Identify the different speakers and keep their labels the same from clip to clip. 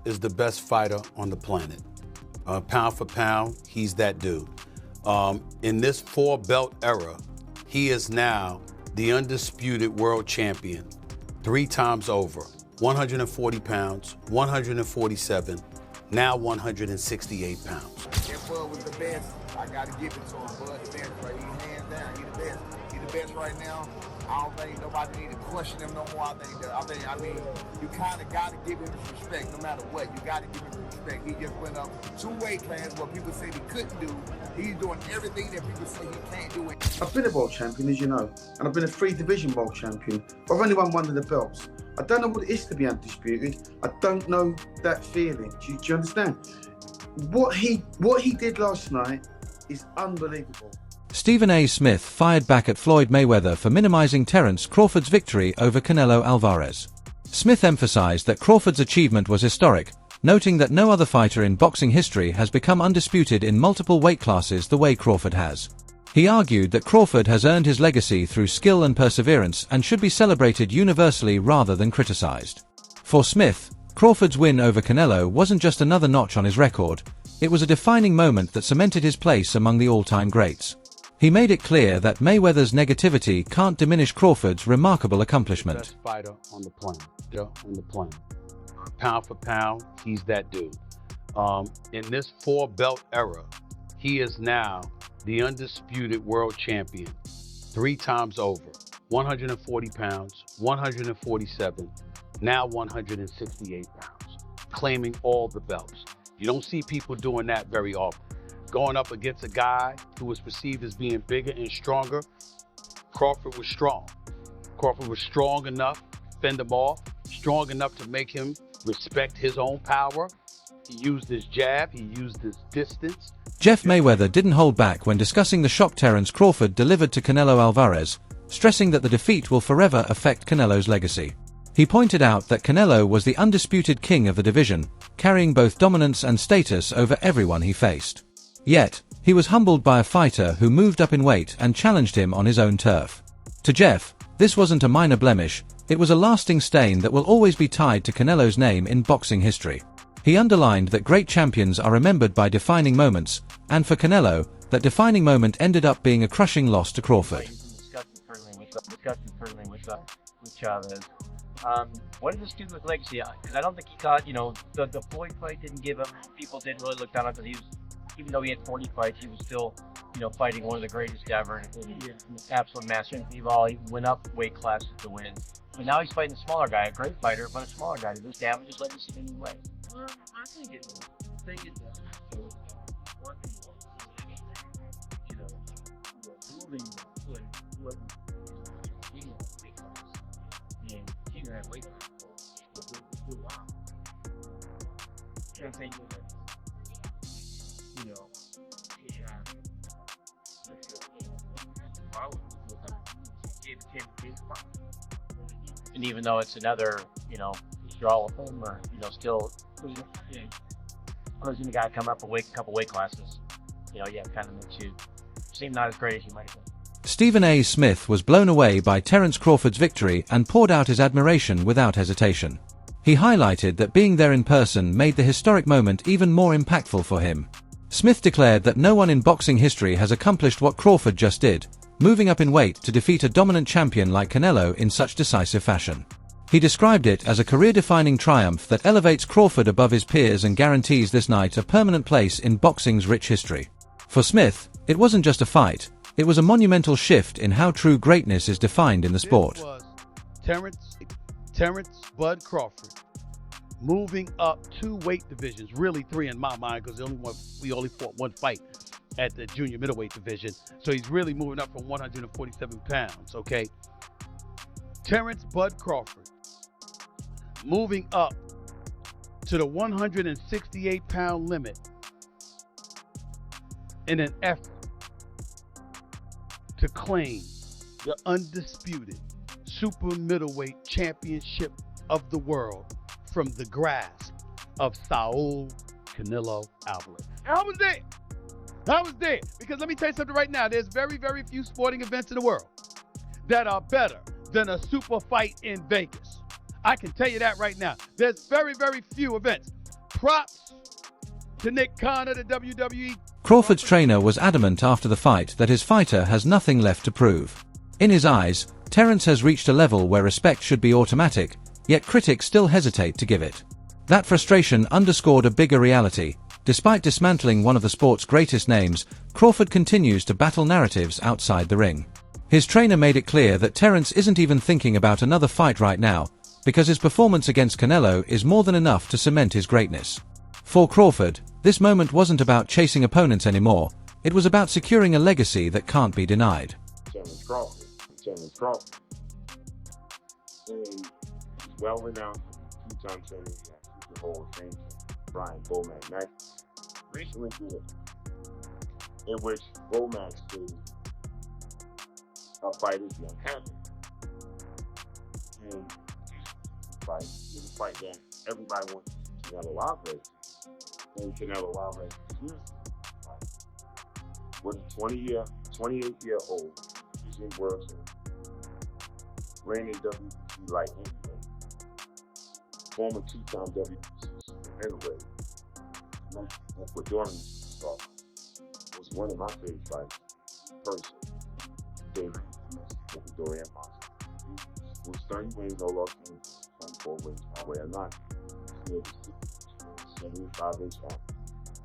Speaker 1: is the best fighter on the planet. Pound for pound, he's that dude. In this four-belt era, he is now the undisputed world champion 3 times over. 140 pounds, 147, now 168 pounds.
Speaker 2: If Bud was the best, I gotta give it to him. Bud the best, right? He hands down, he the best. He the best right now. I don't think nobody need to question him no more. I mean, you kind of got to give him his respect no matter what. You got to give him respect. He just went up 2 weight classes what people said he couldn't do. He's doing everything that people say he can't do.
Speaker 3: I've been a world champion, as you know, and I've been a 3-division world champion, but I've only won one of the belts. I don't know what it is to be undisputed. I don't know that feeling. Do you understand? What he did last night is unbelievable.
Speaker 4: StephenASmith fired back at Floyd Mayweather for minimizing Terence Crawford's victory over Canelo Alvarez. Smith emphasized that Crawford's achievement was historic, noting that no other fighter in boxing history has become undisputed in multiple weight classes the way Crawford has. He argued that Crawford has earned his legacy through skill and perseverance and should be celebrated universally rather than criticized. For Smith, Crawford's win over Canelo wasn't just another notch on his record, it was a defining moment that cemented his place among the all-time greats. He made it clear that Mayweather's negativity can't diminish Crawford's remarkable accomplishment.
Speaker 1: Best fighter on the planet. Pound for pound, he's that dude. In this four-belt era, he is now the undisputed world champion 3 times over. 140 pounds, 147, now 168 pounds, claiming all the belts. You don't see people doing that very often. Going up against a guy who was perceived as being bigger and stronger, Crawford was strong. Crawford was strong enough to fend him off, strong enough to make him respect his own power. He used his jab, he used his distance.
Speaker 4: Jeff Mayweather didn't hold back when discussing the shock Terence Crawford delivered to Canelo Alvarez, stressing that the defeat will forever affect Canelo's legacy. He pointed out that Canelo was the undisputed king of the division, carrying both dominance and status over everyone he faced. Yet, he was humbled by a fighter who moved up in weight and challenged him on his own turf. To Jeff, this wasn't a minor blemish, it was a lasting stain that will always be tied to Canelo's name in boxing history. He underlined that great champions are remembered by defining moments, and for Canelo, that defining moment ended up being a crushing loss to Crawford.
Speaker 5: With Chavez. What did this do with legacy? Because I don't think he thought, the Floyd fight didn't give him, people didn't really look down on him because he was, even though he had 40 fights, he was still, fighting one of the greatest ever, an absolute master. He went up weight classes to win. But now he's fighting a smaller guy, a great fighter, but a smaller guy. Does this damage his legacy in any way?
Speaker 6: I think it does. So, moving what and he had weight for a while. Can't say
Speaker 5: And even though it's another, draw with him, or still, losing the guy come up a couple weight classes, it kind of makes you seem not as great as you might think.
Speaker 4: StephenASmith was blown away by Terence Crawford's victory and poured out his admiration without hesitation. He highlighted that being there in person made the historic moment even more impactful for him. Smith declared that no one in boxing history has accomplished what Crawford just did, moving up in weight to defeat a dominant champion like Canelo in such decisive fashion. He described it as a career-defining triumph that elevates Crawford above his peers and guarantees this night a permanent place in boxing's rich history. For Smith, it wasn't just a fight, it was a monumental shift in how true greatness is defined in the sport.
Speaker 1: This was Terence Bud Crawford moving up 2 weight divisions, really 3 in my mind, because we only fought 1 fight at the junior middleweight division. So he's really moving up from 147 pounds, okay? Terence Bud Crawford moving up to the 168-pound limit in an effort to claim the undisputed super middleweight championship of the world from the grasp of Saul Canelo Alvarez. I was there. Because let me tell you something right now. There's very, very few sporting events in the world that are better than a super fight in Vegas. I can tell you that right now. There's very, very few events. Props to Nick Khan of the WWE.
Speaker 4: Crawford's trainer was adamant after the fight that his fighter has nothing left to prove. In his eyes, Terence has reached a level where respect should be automatic, yet critics still hesitate to give it. That frustration underscored a bigger reality. Despite dismantling one of the sport's greatest names, Crawford continues to battle narratives outside the ring. His trainer made it clear that Terence isn't even thinking about another fight right now, because his performance against Canelo is more than enough to cement his greatness. For Crawford, this moment wasn't about chasing opponents anymore, it was about securing a legacy that can't be denied.
Speaker 7: Terence Crawford. And he's well-renowned two-time champion, Super Bowl of Fame, Brian Bomac recently did, in which Bomac said a fight is young happen. And he's a fight that everybody wants Canelo Alvarez. And Canelo Alvarez is here. Was 28-year-old. He's in world champion. Ran in WBC light heavyweight. Former two-time WBC heavyweight. Ecuadorian superstar. Was one of my favorite fighters. Personally. David, Ecuadorian monster. Was 30 wins, no loss, 24 wins, one way or not. 75-inch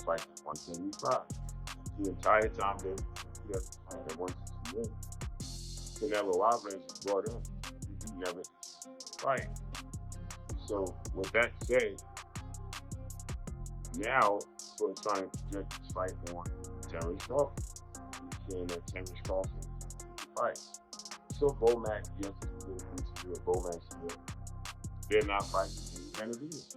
Speaker 7: fight 175. The entire time he has to fight at 161. Canelo Alvarez is brought up. He never fight. So with that said, now we're trying to project this fight on Terence Crawford. He's saying that Terence Crawford fight. So Bomac, yes, Bomac, they're not fighting any Benavidez.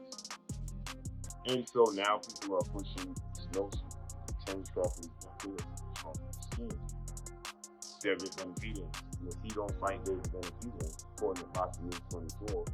Speaker 7: And so now people are pushing this notion that Terence Crawford is not good. David Benavidez. If he don't fight David Benavidez, according to boxing 24.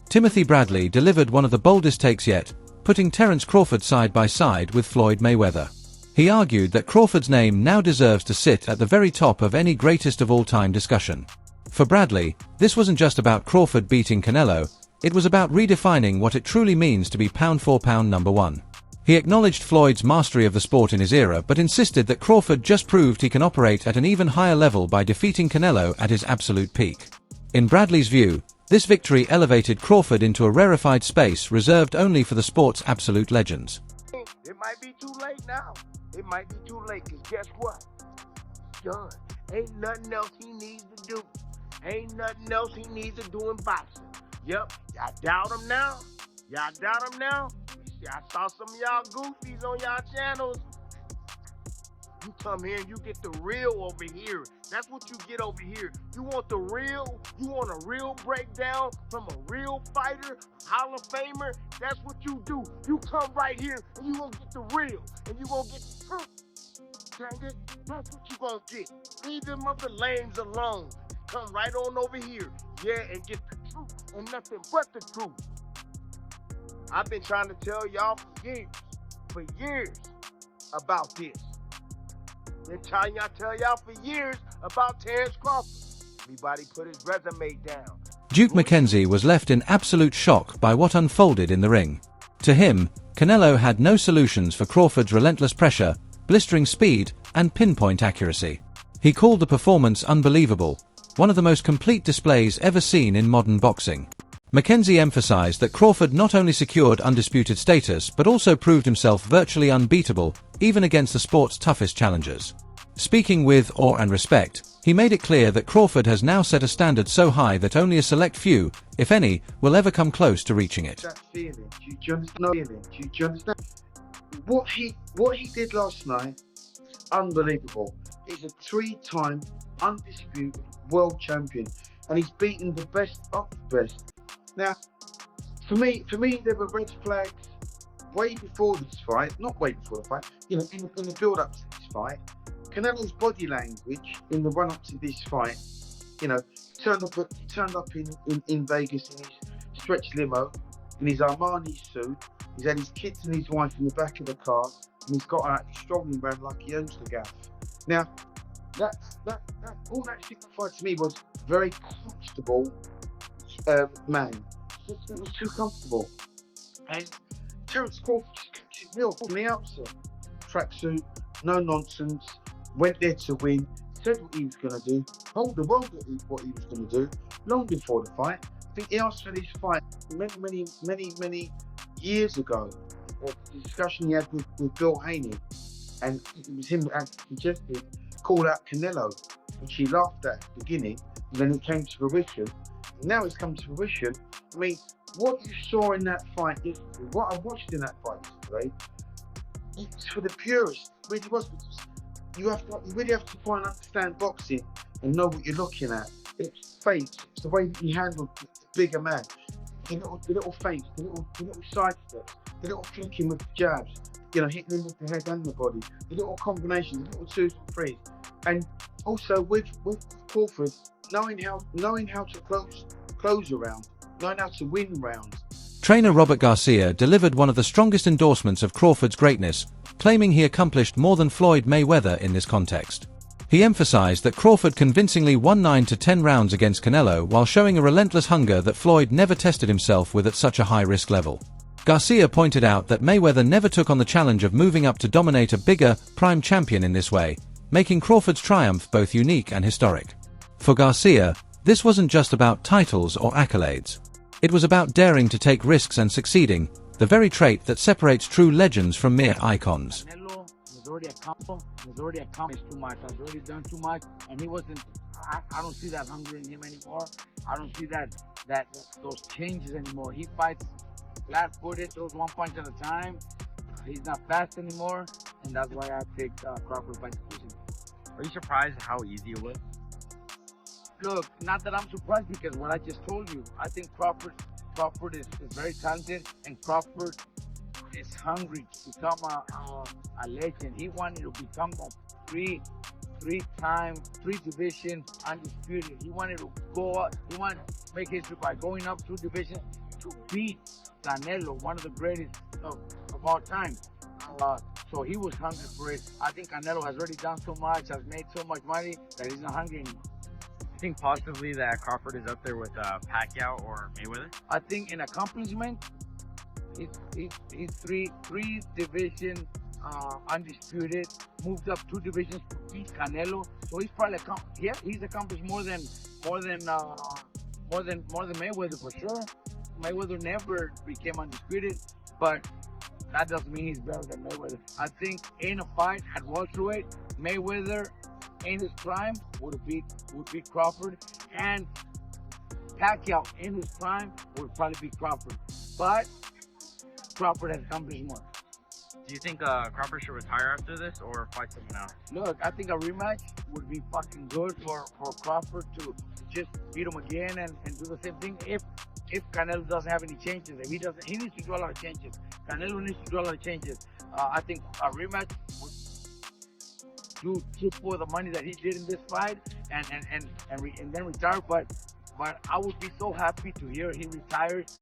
Speaker 4: Timothy Bradley delivered one of the boldest takes yet, putting Terence Crawford side by side with Floyd Mayweather. He argued that Crawford's name now deserves to sit at the very top of any greatest of all time discussion. For Bradley, this wasn't just about Crawford beating Canelo, it was about redefining what it truly means to be pound for pound number one. He acknowledged Floyd's mastery of the sport in his era but insisted that Crawford just proved he can operate at an even higher level by defeating Canelo at his absolute peak. In Bradley's view, this victory elevated Crawford into a rarefied space reserved only for the sport's absolute legends.
Speaker 8: It might be too late now. It might be too late, because guess what? Done. Ain't nothing else he needs to do. Ain't nothing else he needs to do in boxing. Yep, y'all doubt him now? Y'all doubt him now? I saw some of y'all goofies on y'all channels. You come here and you get the real over here. That's what you get over here. You want the real? You want a real breakdown from a real fighter, Hall of Famer? That's what you do. You come right here and you gonna get the real. And you gonna get the truth. Dang it, that's what you gonna get. Leave them other lames alone. Come right on over here. Yeah, and get the truth and nothing but the truth. I've been trying to tell y'all for years about this. Been trying to tell y'all for years about Terence Crawford. Everybody put his resume down.
Speaker 4: Duke McKenzie was left in absolute shock by what unfolded in the ring. To him, Canelo had no solutions for Crawford's relentless pressure, blistering speed, and pinpoint accuracy. He called the performance unbelievable, one of the most complete displays ever seen in modern boxing. McKenzie emphasized that Crawford not only secured undisputed status but also proved himself virtually unbeatable, even against the sport's toughest challengers. Speaking with awe and respect, he made it clear that Crawford has now set a standard so high that only a select few, if any, will ever come close to reaching it.
Speaker 3: That feeling, do you understand? Do you understand? What he did last night, unbelievable. He's a 3-time undisputed world champion, and he's beaten the best of the best. Now, for me, there were red flags way before this fight. Not way before the fight. You know, in the build-up to this fight, Canelo's body language in the run-up to this fight. You know, he turned up in Vegas in his stretch limo, in his Armani suit. He's had his kids and his wife in the back of the car, and he's got out strongly man like he owns the gaff. Now, that all that signified to me was very comfortable. Man, it was too comfortable, and Terence Crawford just real from the outset. Tracksuit, no nonsense, went there to win, said what he was going to do, told the world what he was going to do, long before the fight. I think he asked for this fight many years ago. The discussion he had with Bill Haney, and it was him that suggested, called out Canelo, which he laughed at the beginning, and then it came to fruition. And now it's come to fruition. I mean, what you saw in that fight yesterday, what I watched in that fight yesterday, it's for the purists. It really was, because you really have to try and understand boxing and know what you're looking at. It's feints, it's the way that he handled the bigger man. The little feints, the little side steps, the little flicking with the jabs, hitting him with the head and the body, the little combinations, the little 2s and 3s. And also with Crawford, knowing how to close a round, knowing how to win rounds.
Speaker 4: Trainer Robert Garcia delivered one of the strongest endorsements of Crawford's greatness, claiming he accomplished more than Floyd Mayweather in this context. He emphasized that Crawford convincingly won 9 to 10 rounds against Canelo, while showing a relentless hunger that Floyd never tested himself with at such a high-risk level. Garcia pointed out that Mayweather never took on the challenge of moving up to dominate a bigger, prime champion in this way, making Crawford's triumph both unique and historic. For Garcia, this wasn't just about titles or accolades. It was about daring to take risks and succeeding, the very trait that separates true legends from mere icons.
Speaker 6: Canelo was already accomplished too much, has already done too much, and he wasn't, I don't see that hunger in him anymore. I don't see those changes anymore. He fights flat-footed, throws one punch at a time. He's not fast anymore, and that's why I picked Crawford by decision.
Speaker 9: Are you surprised how easy it was?
Speaker 6: Look, not that I'm surprised, because what I just told you, I think Crawford is very talented, and Crawford is hungry to become a legend. He wanted to become that three-division undisputed. He wanted to go up, he wanted to make history by going up 2 divisions to beat Canelo, one of the greatest of all time. So he was hungry for it. I think Canelo has already done so much, has made so much money, that he's not hungry anymore.
Speaker 9: I think possibly that Crawford is up there with Pacquiao or Mayweather?
Speaker 6: I think in accomplishment, he's three division undisputed, moved up 2 divisions to beat Canelo. So he's probably he's accomplished more than Mayweather for sure. Mayweather never became undisputed, but that doesn't mean he's better than Mayweather. I think in a fight at welterweight, Mayweather in his prime would beat Crawford, and Pacquiao in his prime would probably beat Crawford. But Crawford has accomplished more.
Speaker 9: Do you think Crawford should retire after this or fight someone else?
Speaker 6: Look, I think a rematch would be fucking good for Crawford to just beat him again and do the same thing. If Canelo doesn't have any changes, he needs to do a lot of changes. Canelo needs to do a lot of changes. I think a rematch would do triple the money that he did in this fight and then retire. But I would be so happy to hear he retires